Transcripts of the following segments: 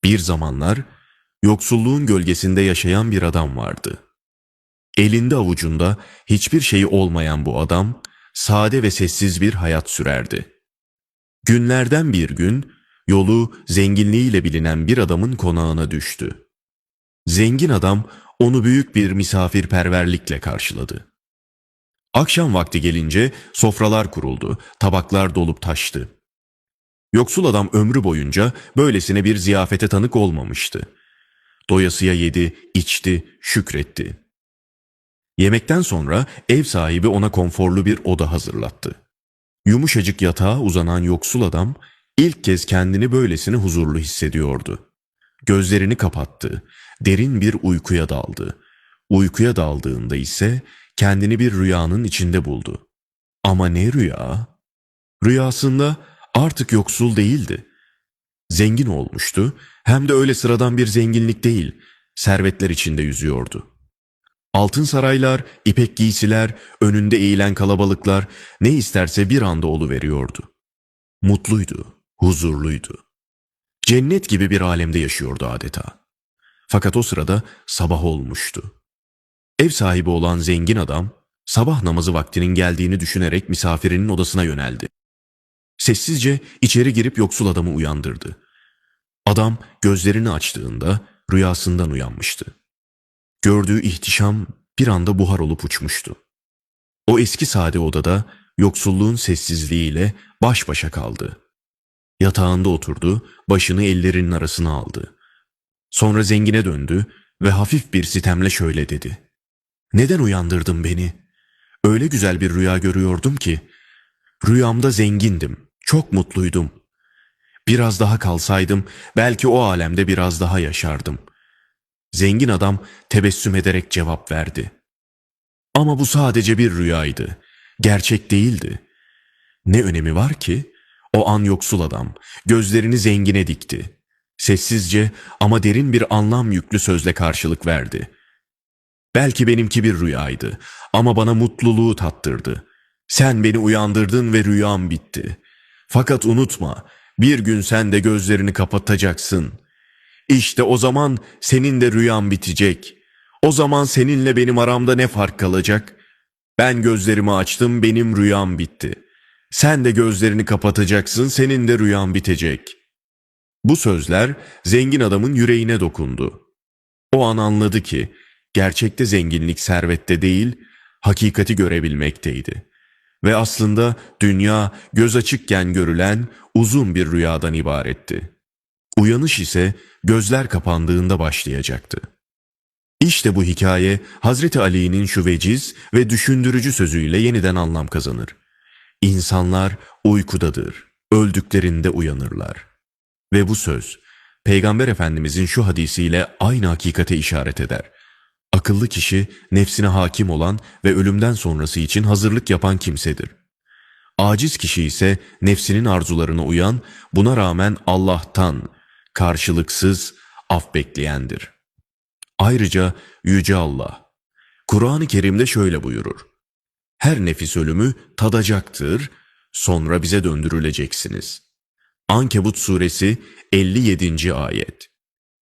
Bir zamanlar yoksulluğun gölgesinde yaşayan bir adam vardı. Elinde avucunda hiçbir şeyi olmayan bu adam sade ve sessiz bir hayat sürerdi. Günlerden bir gün yolu zenginliğiyle bilinen bir adamın konağına düştü. Zengin adam onu büyük bir misafirperverlikle karşıladı. Akşam vakti gelince sofralar kuruldu, tabaklar dolup taştı. Yoksul adam ömrü boyunca böylesine bir ziyafete tanık olmamıştı. Doyasıya yedi, içti, şükretti. Yemekten sonra ev sahibi ona konforlu bir oda hazırlattı. Yumuşacık yatağa uzanan yoksul adam ilk kez kendini böylesine huzurlu hissediyordu. Gözlerini kapattı, derin bir uykuya daldı. Uykuya daldığında ise kendini bir rüyanın içinde buldu. Ama ne rüya? Rüyasında artık yoksul değildi. Zengin olmuştu, hem de öyle sıradan bir zenginlik değil, servetler içinde yüzüyordu. Altın saraylar, ipek giysiler, önünde eğilen kalabalıklar ne isterse bir anda oluveriyordu. Mutluydu, huzurluydu. Cennet gibi bir alemde yaşıyordu adeta. Fakat o sırada sabah olmuştu. Ev sahibi olan zengin adam, sabah namazı vaktinin geldiğini düşünerek misafirinin odasına yöneldi. Sessizce içeri girip yoksul adamı uyandırdı. Adam gözlerini açtığında rüyasından uyanmıştı. Gördüğü ihtişam bir anda buhar olup uçmuştu. O eski sade odada yoksulluğun sessizliğiyle baş başa kaldı. Yatağında oturdu, başını ellerinin arasına aldı. Sonra zengine döndü ve hafif bir sitemle şöyle dedi. "Neden uyandırdın beni? Öyle güzel bir rüya görüyordum ki. Rüyamda zengindim, çok mutluydum. Biraz daha kalsaydım belki o alemde biraz daha yaşardım." Zengin adam tebessüm ederek cevap verdi. "Ama bu sadece bir rüyaydı. Gerçek değildi. Ne önemi var ki?" O an yoksul adam gözlerini zengine dikti. Sessizce ama derin bir anlam yüklü sözle karşılık verdi. "Belki benimki bir rüyaydı ama bana mutluluğu tattırdı. Sen beni uyandırdın ve rüyam bitti. Fakat unutma, bir gün sen de gözlerini kapatacaksın. İşte o zaman senin de rüyan bitecek. O zaman seninle benim aramda ne fark kalacak? Ben gözlerimi açtım, benim rüyam bitti. Sen de gözlerini kapatacaksın, senin de rüyan bitecek." Bu sözler zengin adamın yüreğine dokundu. O an anladı ki gerçekte zenginlik servette değil, hakikati görebilmekteydi. Ve aslında dünya göz açıkken görülen uzun bir rüyadan ibaretti. Uyanış ise gözler kapandığında başlayacaktı. İşte bu hikaye Hazreti Ali'nin şu veciz ve düşündürücü sözüyle yeniden anlam kazanır. İnsanlar uykudadır, öldüklerinde uyanırlar. Ve bu söz, Peygamber Efendimizin şu hadisiyle aynı hakikate işaret eder. Akıllı kişi nefsine hakim olan ve ölümden sonrası için hazırlık yapan kimsedir. Aciz kişi ise nefsinin arzularına uyan, buna rağmen Allah'tan karşılıksız af bekleyendir. Ayrıca Yüce Allah, Kur'an-ı Kerim'de şöyle buyurur. "Her nefis ölümü tadacaktır, sonra bize döndürüleceksiniz." Ankebut suresi 57. ayet.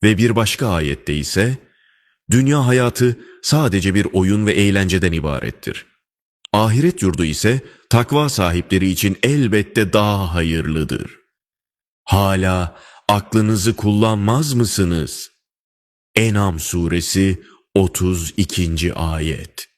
Ve bir başka ayette ise, "Dünya hayatı sadece bir oyun ve eğlenceden ibarettir. Ahiret yurdu ise takva sahipleri için elbette daha hayırlıdır. Hala aklınızı kullanmaz mısınız?" En'am suresi 32. ayet.